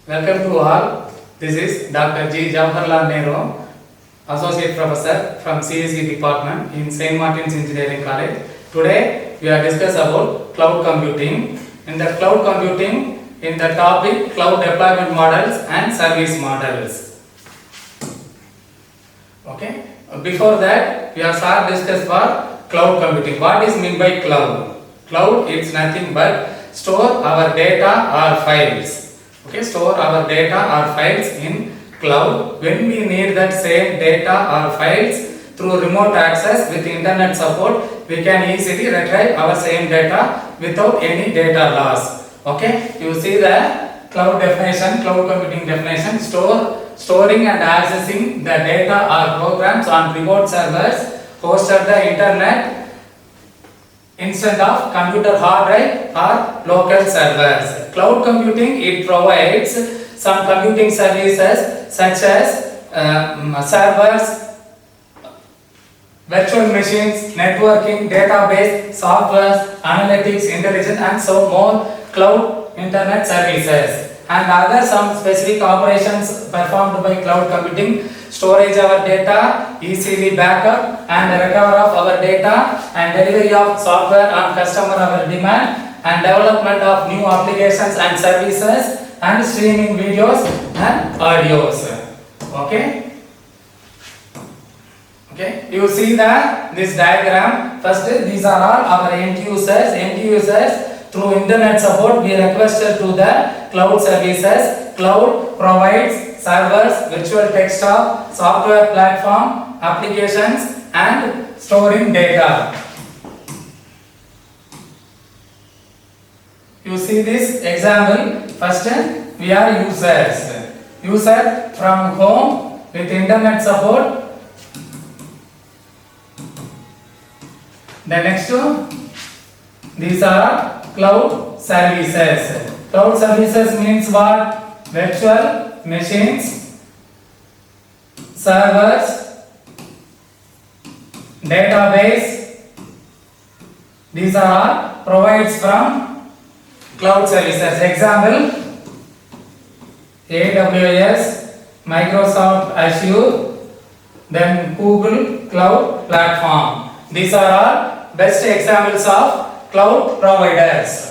Welcome to all. This is Dr. G. Jawaharlal Nehru, Associate Professor from CSE Department in St. Martin's Engineering College. Today we are discuss about cloud computing. In the cloud computing, in the topic cloud deployment models and service models. Okay. Before that, we have started discuss for cloud computing. What is meant by cloud? Cloud is nothing but store our data or files. Okay, store our data or files in cloud. When we need that same data or files through remote access with internet support, we can easily retrieve our same data without any data loss. Okay, you see the cloud definition, cloud computing definition: storing and accessing the data or programs on remote servers hosted the internet instead of computer hard drive or local servers. Cloud computing, it provides some computing services such as servers, virtual machines, networking, database, software, analytics, intelligence, and so more cloud internet services. And other some specific operations performed by cloud computing: storage our data, easily backup and recover of our data, and delivery of software on customer our demand, and development of new applications and services, and streaming videos and audios. Okay. Okay. You see this diagram. First, these are all our end users. End users, through internet support, we requested to the cloud services. Cloud provides servers, virtual desktop, software platform, applications, and storing data. You see this example. First, we are users. User from home with internet support. The next, these are cloud services. Cloud services means what? Virtual machines, servers, database. These are all provides from cloud services. Example: AWS, Microsoft Azure, then Google Cloud Platform. These are all best examples of cloud providers.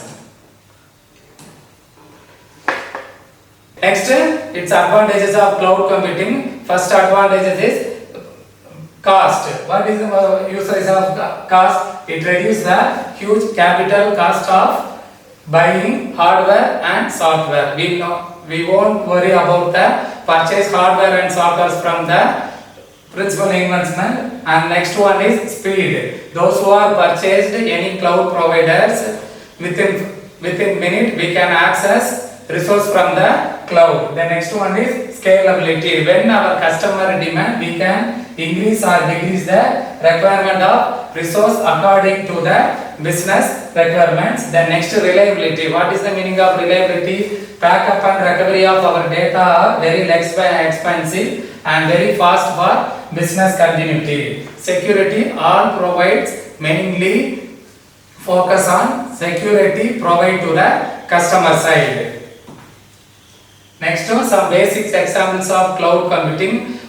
Next, its advantages of cloud computing. First advantage is cost. What is the usage of cost? It reduces the huge capital cost of buying hardware and software. We won't worry about the purchase hardware and software from the principal investment. And next one is speed. Those who are purchased any cloud providers, within minute we can access resource from the cloud. The next one is scalability. When our customer demand, we can increase or decrease the requirement of resource according to the business requirements. The next, reliability. What is the meaning of reliability? Backup and recovery of our data are very less expensive and very fast for business continuity. Security, all provides mainly focus on security provide to the customer side. Next, some basic examples of cloud computing.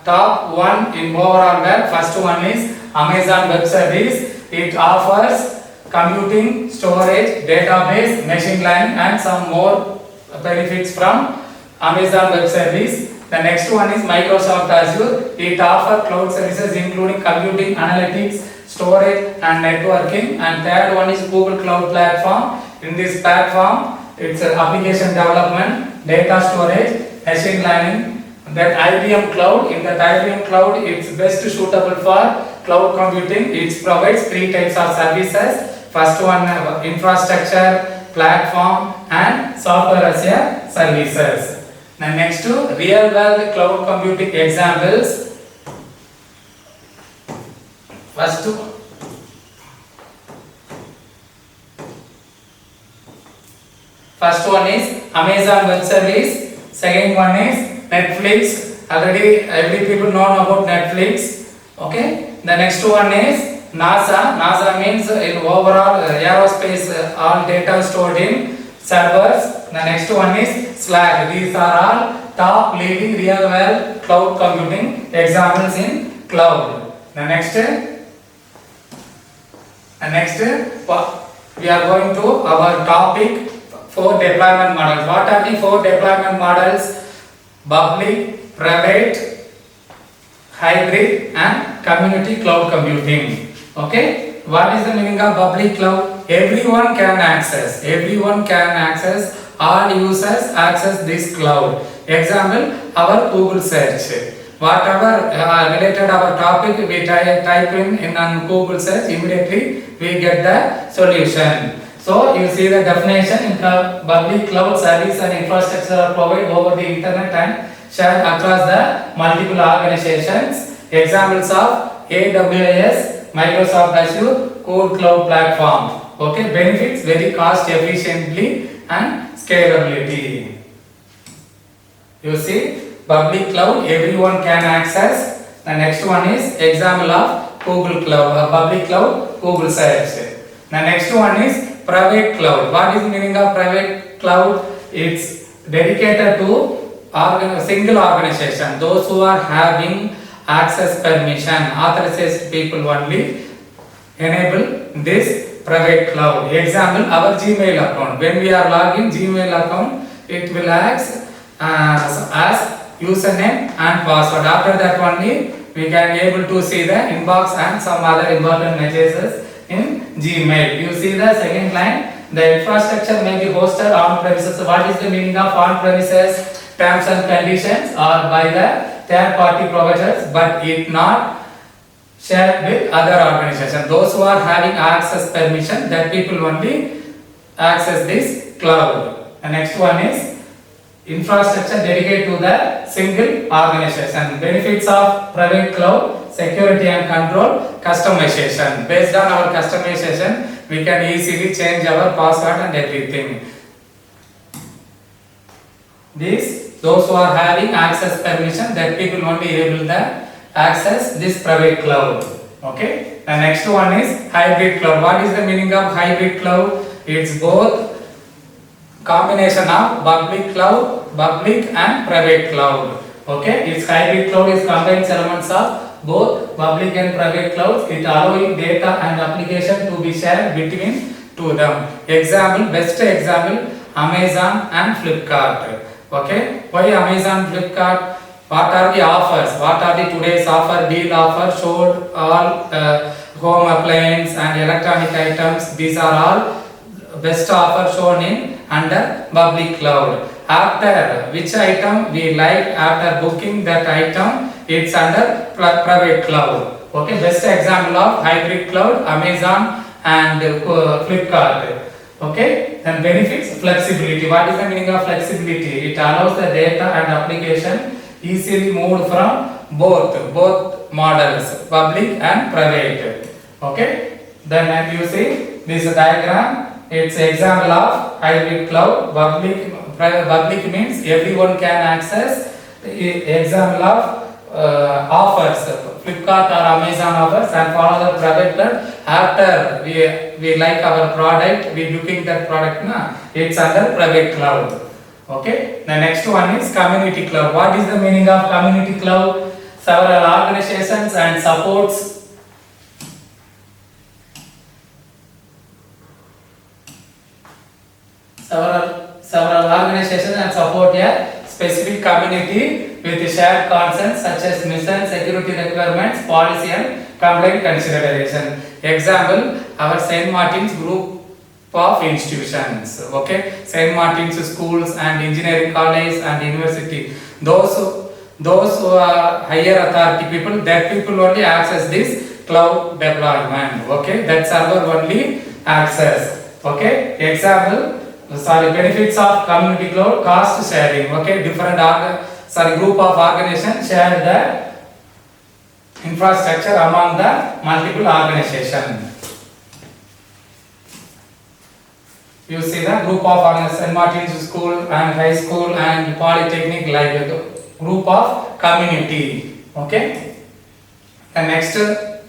Top one in overall web. First one is Amazon Web Service. It offers computing, storage, database, machine learning, and some more benefits from Amazon Web Service. The next one is Microsoft Azure. It offers cloud services including computing, analytics, storage, and networking. And third one is Google Cloud Platform. In this platform, it's application development, data storage, machine learning. That IBM Cloud, in that IBM Cloud, it's best suitable for cloud computing. It provides three types of services. First one, infrastructure, platform, and software as a services. The next two, real world cloud computing examples. First one is Amazon Web Service. Second one is Netflix. Already every people know about Netflix. Okay. The next one is NASA. NASA means in overall aerospace all data stored in servers. The next one is Slack. These are all top leading real world cloud computing examples in cloud. The next we are going to our topic 4 deployment models. What are the 4 deployment models? Public, private, hybrid and community cloud computing. Okay, what is the meaning of public cloud? Everyone can access, all users access this cloud. Example, our Google search. Whatever related our topic, we type in on Google search, immediately we get the solution. So you see the definition in public cloud service and infrastructure are provided over the internet and shared across the multiple organizations. Examples of AWS, Microsoft Azure, Google Cloud Platform. Okay, benefits very cost efficiently and scalability. You see, public cloud everyone can access. The next one is example of Google Cloud, public cloud, Google search. The next one is private cloud. What is the meaning of private cloud? It's dedicated to single organization, those who are having access permission, authorized people only enable this private cloud. Example, our Gmail account. When we are logging Gmail account, it will ask as username and password. After that only we can able to see the inbox and some other important messages in Gmail. You see the second line, the infrastructure may be hosted on premises. What is the meaning of on premises? Terms and conditions are by the third party providers, but it not shared with other organizations. Those who are having access permission, that people only access this cloud. The next one is infrastructure dedicated to the single organization. Benefits of private cloud: security and control, customization. Based on our customization, we can easily change our password and everything. Those who are having access permission, that people only able to access this private cloud. Okay. The next one is hybrid cloud. What is the meaning of hybrid cloud? It's both combination of public cloud, public and private cloud. Okay, its hybrid cloud is combines elements of both public and private clouds. It allowing data and application to be shared between to them. Example, best example, Amazon and Flipkart. Okay, why Amazon, Flipkart? What are the offers? What are the today's offer? Deal offer showed all home appliance and electronic items. These are all best offer shown in under public cloud. After which item we like, after booking that item, it's under private cloud. Okay, best example of hybrid cloud, Amazon and Flipkart. Okay, and benefits, flexibility. What is the meaning of flexibility? It allows the data and application easily moved from both models, public and private. Okay, then you see this diagram. It's example of hybrid cloud. Public means everyone can access. Example of offers, Flipkart or Amazon offers, and follow the private cloud. After we like our product, we booking that product, it's under private cloud. Okay. The next one is community cloud. What is the meaning of community cloud? Several organizations and supports several organizations and support a specific community with shared concerns such as mission, security requirements, policy and compliance consideration. Example, our St. Martin's group of institutions. Okay, St. Martin's schools and engineering college and university. Those who are higher authority people, that people only access this cloud deployment. Okay, that server only access. Okay, example, benefits of community cloud, cost sharing. Okay, different group of organizations share the infrastructure among the multiple organizations. You see the group of St. Martin's school and high school and polytechnic, like group of community. Okay. The next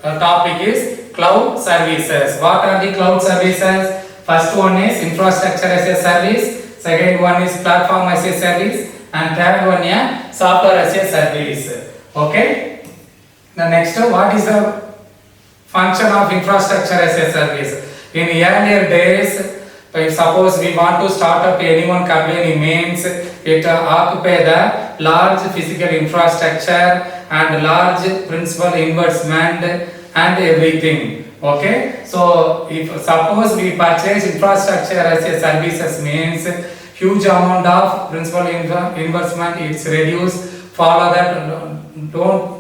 topic is cloud services. What are the cloud services? First one is infrastructure as a service, second one is platform as a service, and third one is software as a service. Okay. The next, what is the function of infrastructure as a service? In earlier days, if suppose we want to start up any one company, means it occupy the large physical infrastructure and large principal investment and everything. Okay, so if suppose we purchase infrastructure as a services, means huge amount of principal investment is reduced. Follow that, don't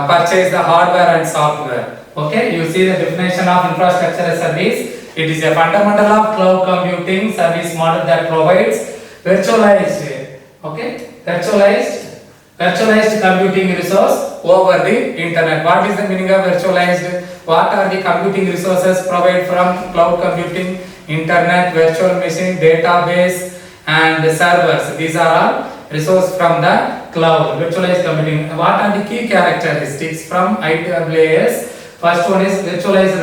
purchase the hardware and software. Okay, you see the definition of infrastructure as service. It is a fundamental of cloud computing service model that provides virtualized, okay, virtualized computing resource over the internet. What is the meaning of virtualized? What are the computing resources provided from cloud computing? Internet, virtual machine, database, and servers. These are all resources from the cloud. Virtualized computing. What are the key characteristics from AWS? First one is virtualized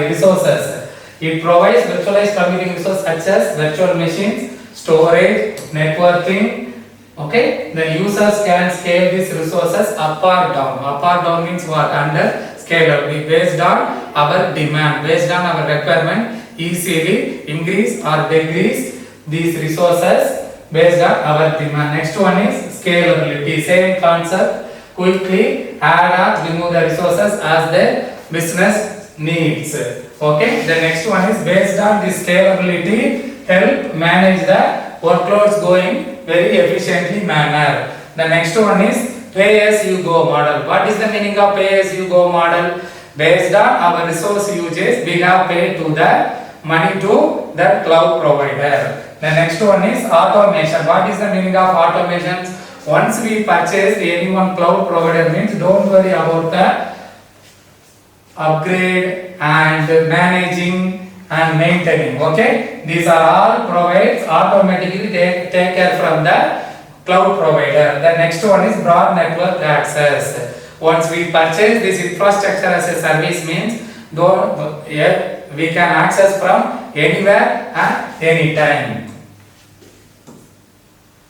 resources. It provides virtualized computing resources such as virtual machines, storage, networking. Okay, the users can scale these resources up or down. Up or down means what? Under scalability, based on our demand, based on our requirement, easily increase or decrease these resources based on our demand. Next one is scalability. Same concept. Quickly add or remove the resources as the business needs. Okay, the next one is based on the scalability, help manage the workloads going very efficiently manner. The next one is pay as you go model. What is the meaning of pay as you go model? Based on our resource usage, we have paid to the money to the cloud provider. The next one is automation. What is the meaning of automation? Once we purchase any one cloud provider, means don't worry about the upgrade and managing and maintaining. Okay, these are all provides automatically take care from the cloud provider. The next one is broad network access. Once we purchase this infrastructure as a service, means we can access from anywhere and anytime.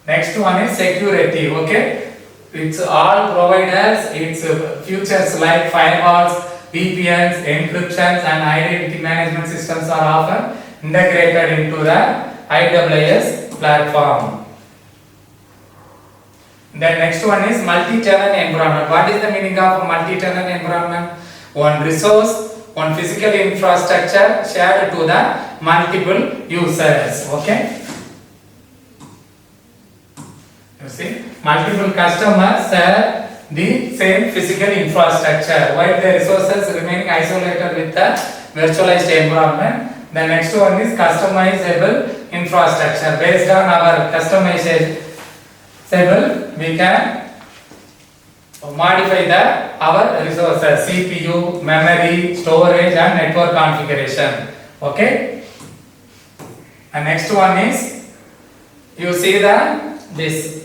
Next one is security. Okay, it's all providers. It's features like firewalls, VPNs, encryptions, and identity management systems are often integrated into the AWS platform. The next one is multi-tenant environment. What is the meaning of multi-tenant environment? One resource, one physical infrastructure shared to the multiple users. Okay. You see, multiple customers share the same physical infrastructure while the resources remaining isolated with the virtualized environment. The next one is customizable infrastructure. Based on our customization, we can modify our resources, CPU, memory, storage, and network configuration. Okay. And next one is, you see this.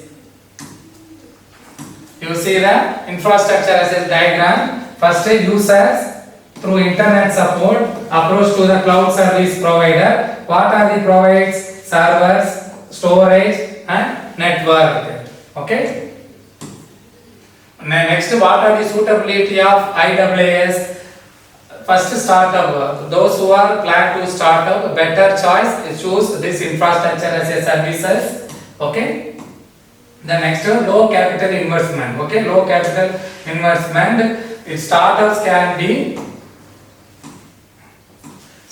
You see the infrastructure as a diagram. First, users through internet support approach to the cloud service provider. What are the providers? Servers, storage, and network. Okay. Next, what are the suitability of AWS? First, startup. Those who are plan to start up, better choice, choose this infrastructure as a services. Okay. The next, low capital investment. Okay, low capital investment. Startups can be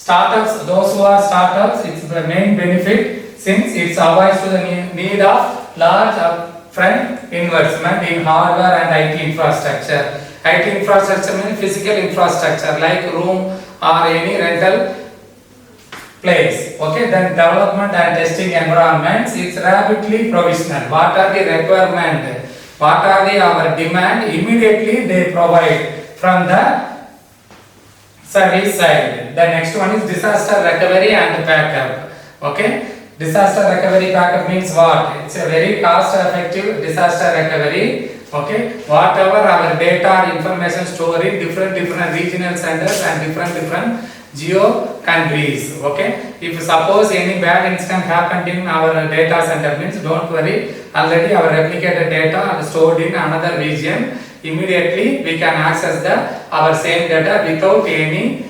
those who are startups, it's the main benefit since it avoids to the need of large upfront investment in hardware and IT infrastructure. IT infrastructure means physical infrastructure like room or any rental place. Okay, then development and testing environments, it's rapidly provisional. What are the requirement? What are our demand? Immediately they provide from the service side. The next one is disaster recovery and backup. Okay, disaster recovery backup means what? It's a very cost effective disaster recovery. Okay, whatever our data or information stored in different regional centers and different geo countries. Okay, if suppose any bad incident happened in our data center, means don't worry, already our replicated data are stored in another region. Immediately we can access our same data without any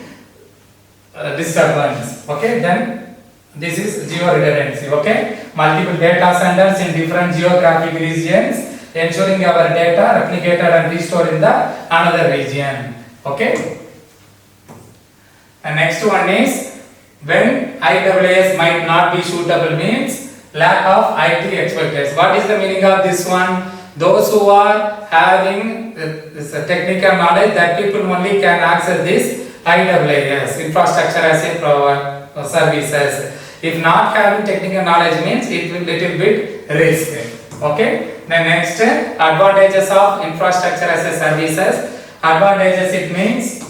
disturbance. Okay, then this is geo redundancy. Okay, multiple data centers in different geographic regions, ensuring our data replicated and restored in the another region. Okay, and next one is when IaaS might not be suitable, means lack of IT expertise. What is the meaning of this one? Those who are having this technical knowledge, that people only can access this IaaS, infrastructure as a services. If not having technical knowledge, means it will little bit risk. Okay. The next advantages of infrastructure as a services. Advantages, it means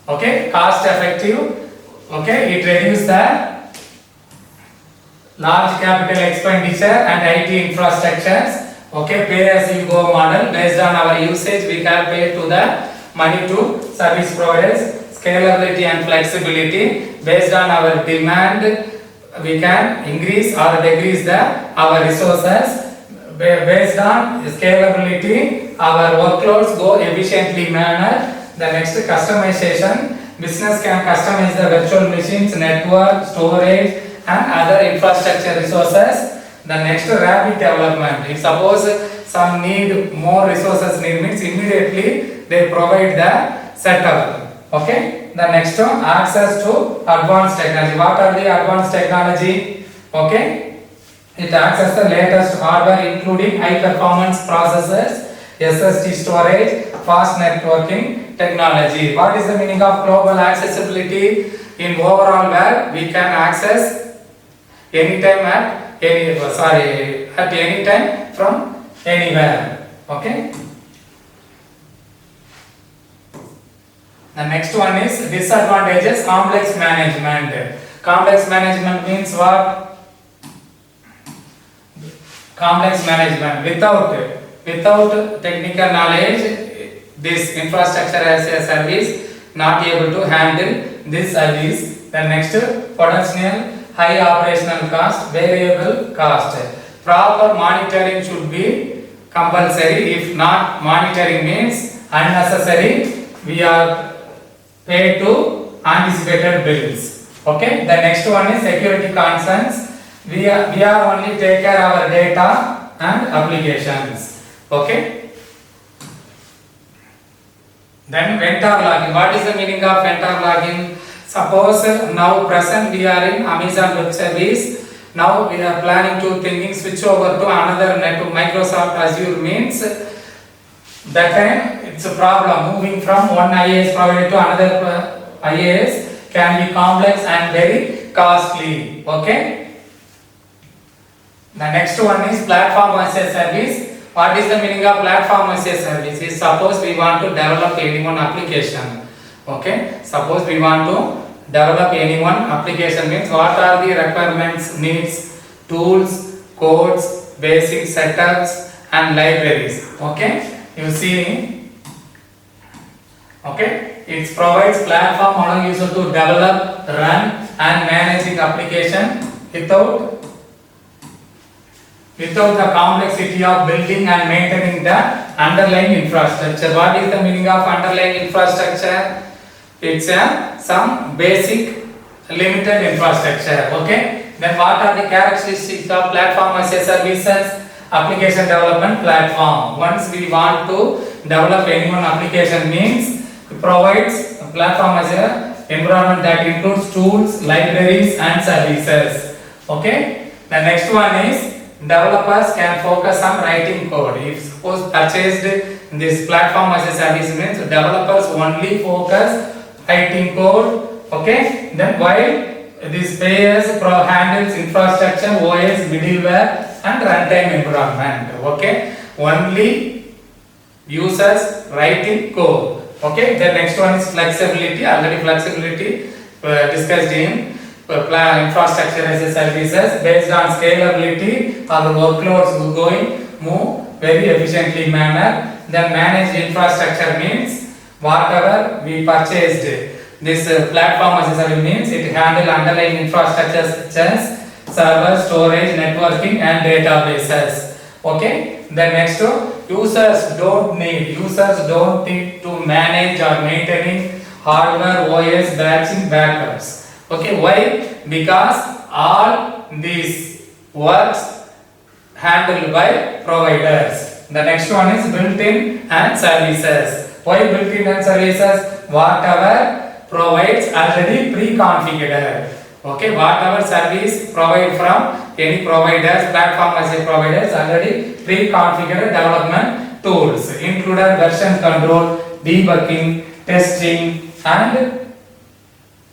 okay, cost effective. Okay, it reduces the large capital expenditure and IT infrastructures. Okay, pay as you go model. Based on our usage, we can pay to the money to service providers. Scalability and flexibility. Based on our demand, we can increase or decrease our resources. Based on scalability, our workloads go efficiently manner. The next, customization. Business can customize the virtual machines, network, storage and other infrastructure resources. The next, rapid development. If suppose some need more resources means immediately they provide the setup. Okay. The next one, access to advanced technology. What are the advanced technology? Okay. It accesses the latest hardware including high performance processors, SSD storage, fast networking technology. What is the meaning of global accessibility? In overall where we can access anytime at any time from anywhere. Okay. The next one is disadvantages, complex management. Complex management means what? Complex management. Without technical knowledge, this infrastructure as a service not able to handle this service. The next, potential high operational cost, variable cost. Proper monitoring should be compulsory. If not, monitoring means unnecessary. We are paid to anticipated bills. Okay. The next one is security concerns. We are only take care of our data and applications. Okay. Then vendor login. What is the meaning of vendor login? Suppose now present we are in Amazon Web Service. Now we are planning to switch over to another network, Microsoft Azure, means that time it's a problem. Moving from one IaaS provider to another IaaS can be complex and very costly. Okay. The next one is platform as a service. What is the meaning of platform as a service? Is suppose we want to develop any one application. Okay. Suppose we want to develop any one application, means what are the requirements, needs, tools, codes, basic setups and libraries. Okay. You see, okay, it provides platform allowing user to develop, run and managing application without the complexity of building and maintaining the underlying infrastructure. What is the meaning of underlying infrastructure? It's some basic limited infrastructure. Okay. Then what are the characteristics of platform as a services? Application development platform. Once we want to develop any one application, means it provides a platform as a environment that includes tools, libraries and services. Okay. The next one is developers can focus on writing code. If suppose purchased this platform as a service, means developers only focus writing code. Okay. Then while this payers handles infrastructure, OS, middleware and runtime environment. Okay. Only users writing code. Okay. The next one is flexibility. Already flexibility discussed in infrastructure as a services. Based on scalability, our workloads move very efficiently manner. Then managed infrastructure means whatever we purchased. This platform as a service means it handle underlying infrastructure such as server, storage, networking and databases. Okay. Then next, users don't need to manage or maintaining hardware, OS, batching, backups. Okay. Why? Because all these works handled by providers. The next one is built-in and services. Why built-in and services? Whatever provides already pre-configured. Okay, whatever service provide from any providers, platform as a providers already pre-configured development tools, included version control, debugging, testing and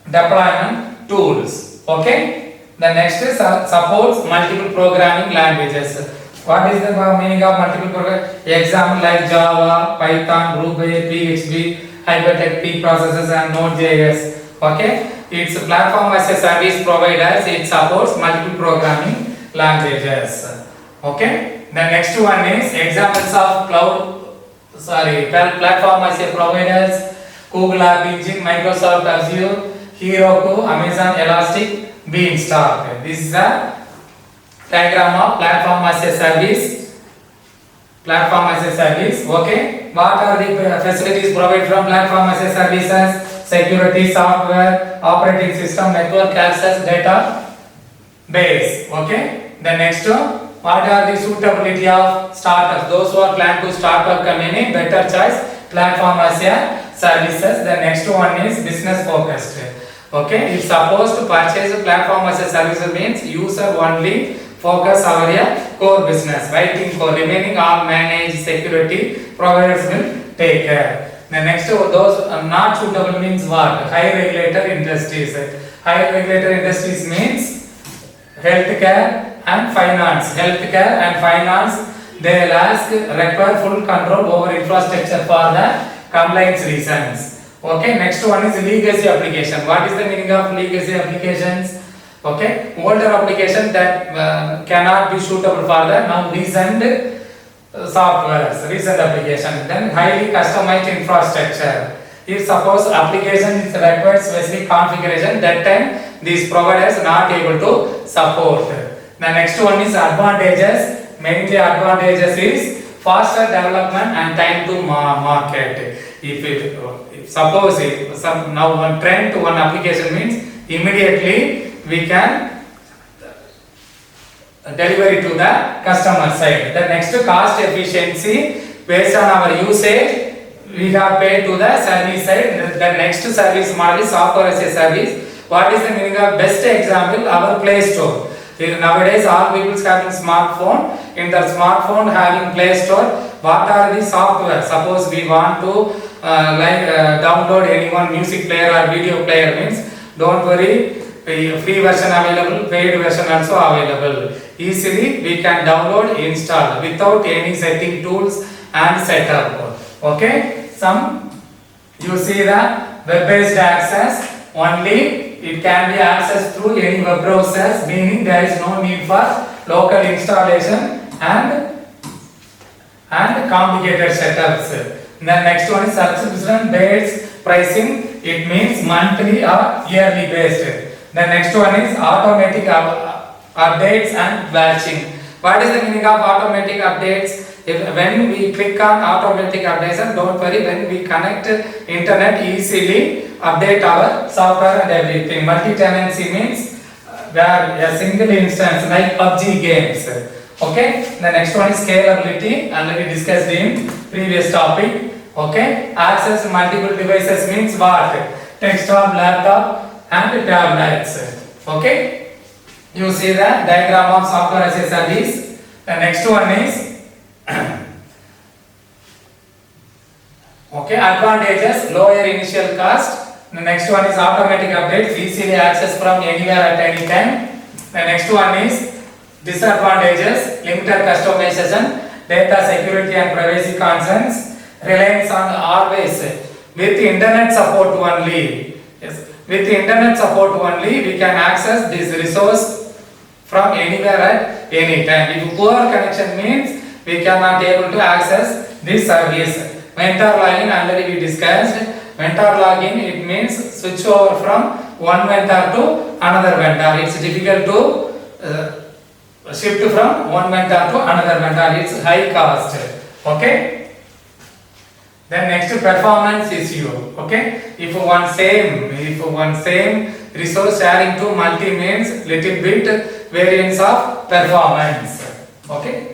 deployment tools. Okay. The next is supports multiple programming languages. What is the meaning of multiple programming? Example like Java, Python, Ruby, PHP, Hypertext processes and Node.js. Okay. It's a platform as a service providers. It supports multiple programming languages. Okay. The next one is examples of platform as a providers: Google App Engine, Microsoft Azure, Heroku, Amazon Elastic, Beanstalk. This is a diagram of platform as a service. Platform as a service. Okay. What are the facilities provided from platform as a services? Security, software, operating system, network access, data base. Okay. The next, what are the suitability of startups? Those who are plan to start up company, better choice platform as a services. The next one is business focused. Okay. If supposed to purchase a platform as a service means user only focus our core business. Writing for remaining all managed security providers will take care. The next, those not suitable means what? High regulated industries. High regulated industries means healthcare and finance. Healthcare and finance, they will ask require full control over infrastructure for the compliance reasons. Okay. Next one is legacy application. What is the meaning of legacy applications? Okay. Older application that cannot be suitable for the now recent softwares, recent application. Then highly customized infrastructure. If suppose application is required specific configuration, that time these providers not able to support. The next one is advantages. Mainly advantages is faster development and time to market. If suppose now one trend to one application means immediately we can delivery to the customer side. The next, cost efficiency. Based on our usage, we have paid to the service side. The next service model is software as a service. What is the meaning of best example? Our Play Store. Nowadays, all people having smartphone. In the smartphone having Play Store, what are the software? Suppose we want to download any one music player or video player means, don't worry. Free version available, paid version also available. Easily we can download, install without any setting tools and setup. Okay. Some you see the web-based access only. It can be accessed through any web browsers, meaning there is no need for local installation and complicated setups. The next one is subscription based pricing. It means monthly or yearly based. The next one is automatic updates and batching. What is the meaning of automatic updates? When we click on automatic updates, and don't worry, when we connect internet easily update our software and everything. Multi-tenancy means where a single instance like PUBG games. Okay. The next one is scalability, already discussed in previous topic. Okay. Access multiple devices means what? Desktop, laptop and tablets. Okay. You see the diagram of software as a service. The next one is okay, advantages, lower initial cost. The next one is automatic updates, easily access from anywhere at any time. The next one is disadvantages, limited customization, data security and privacy concerns, reliance on always with internet support only. Yes. With internet support only we can access this resource from anywhere at any time. If poor connection means we cannot able to access this service. Mentor login already we discussed. Mentor login, it means switch over from one vendor to another vendor. It's difficult to shift from one vendor to another vendor. It's high cost. Okay. Then next performance issue. Okay. If one same resource sharing to multi means little bit variance of performance. Okay.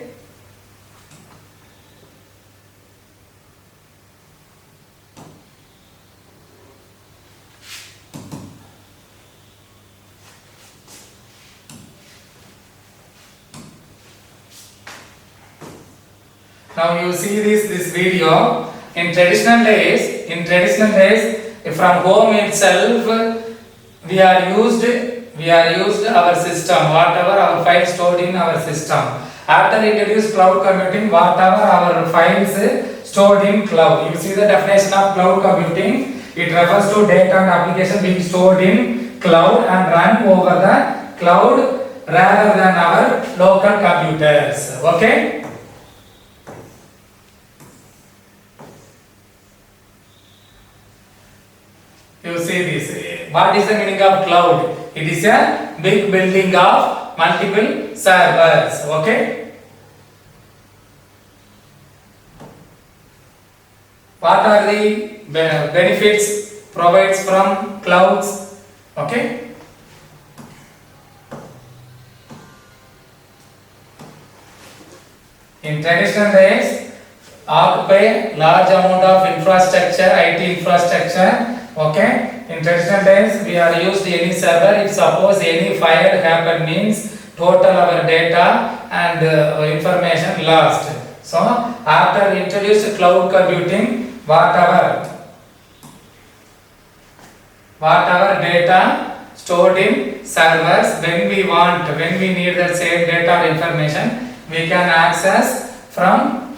Now you see this video. In traditional days, from home itself, we are used our system, whatever our files stored in our system. After introduced cloud computing, whatever our files stored in cloud. You see the definition of cloud computing. It refers to data and application being stored in cloud and run over the cloud rather than our local computers. Okay. You see this. What is the meaning of cloud? It is a big building of multiple servers. Okay. What are the benefits provides from clouds? Okay. In traditional days, occupy large amount of infrastructure, IT infrastructure. Okay, in traditional days we are used any server. If suppose any fire happen means total our data and information lost. So after introduced cloud computing, whatever data stored in servers, when we need the same data or information, we can access from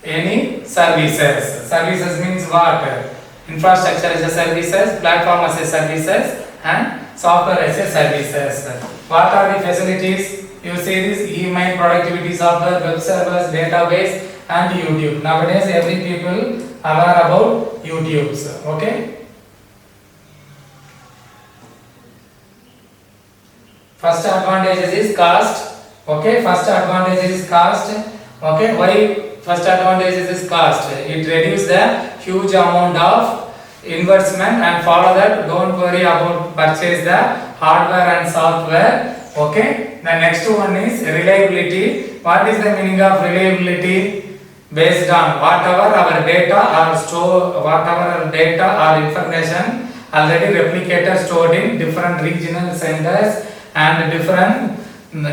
any services. Services means what? Infrastructure as a services, platform as a services, and software as a services. What are the facilities? You see this email, productivity software, web servers, database, and YouTube. Nowadays, every people aware about YouTubes. Okay. First advantage is cost. Okay. First advantage is cost. Okay. Why? First advantage is cost. It reduces the huge amount of investment, and follow that, don't worry about purchase the hardware and software. Okay. The next one is reliability. What is the meaning of reliability? Based on whatever our data or information already replicated stored in different regional centers and different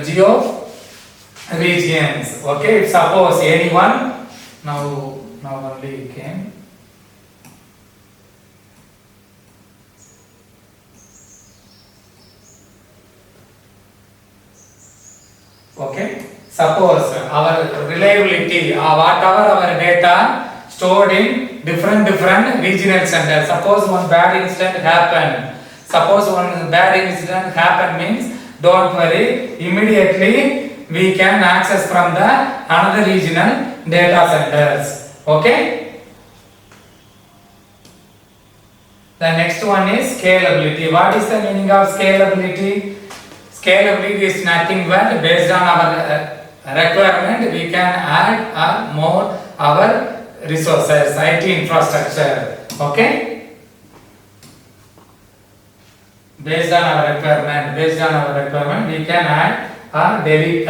geo regions. Okay, if suppose anyone now only came. Okay, suppose our reliability, whatever our data stored in different regional centers. Suppose one bad incident happened. Means don't worry, immediately we can access from the another regional data centers. Okay. The next one is scalability. What is the meaning of scalability? Scalability is nothing but based on our requirement we can add more our resources, IT infrastructure. Okay. Based on our requirement we can add or delete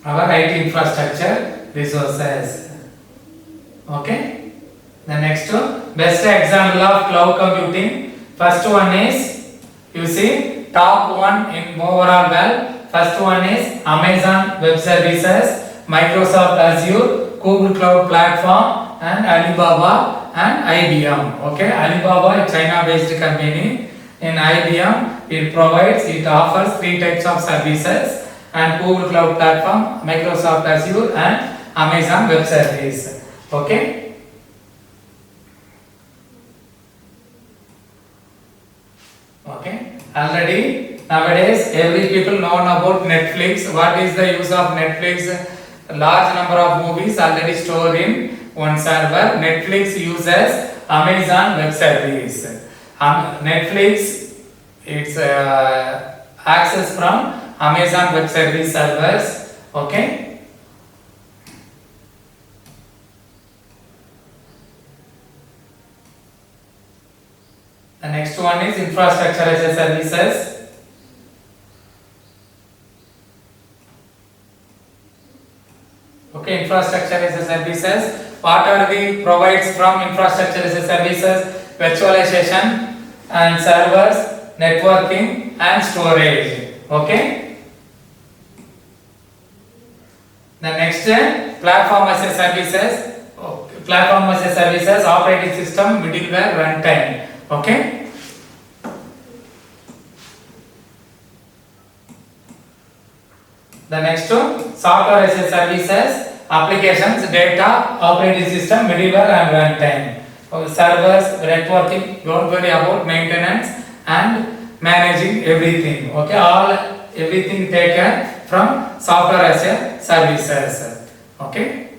our IT infrastructure resources. Okay. The next best example of cloud computing. First one is, you see, top one in overall well. First one is Amazon Web Services, Microsoft Azure, Google Cloud Platform, and Alibaba and IBM. Okay, Alibaba is China-based company. In IBM, it offers 3 types of services, and Google Cloud Platform, Microsoft Azure, and Amazon Web Service. Okay. Okay. Already nowadays every people know about Netflix. What is the use of Netflix? A large number of movies already stored in one server. Netflix uses Amazon Web Service. Netflix, it's access from Amazon Web Service servers. Okay. The next one is infrastructure as a services. Okay, infrastructure as a services. What are the provides from infrastructure as a services? Virtualization and servers, networking and storage. Okay. The next platform as a services. Okay. Platform as a services, operating system, middleware, runtime. Okay. The next one, software as a services, applications, data, operating system, middleware and runtime. Servers, networking, don't worry about maintenance and managing everything. Okay, everything taken from software as a services. Okay.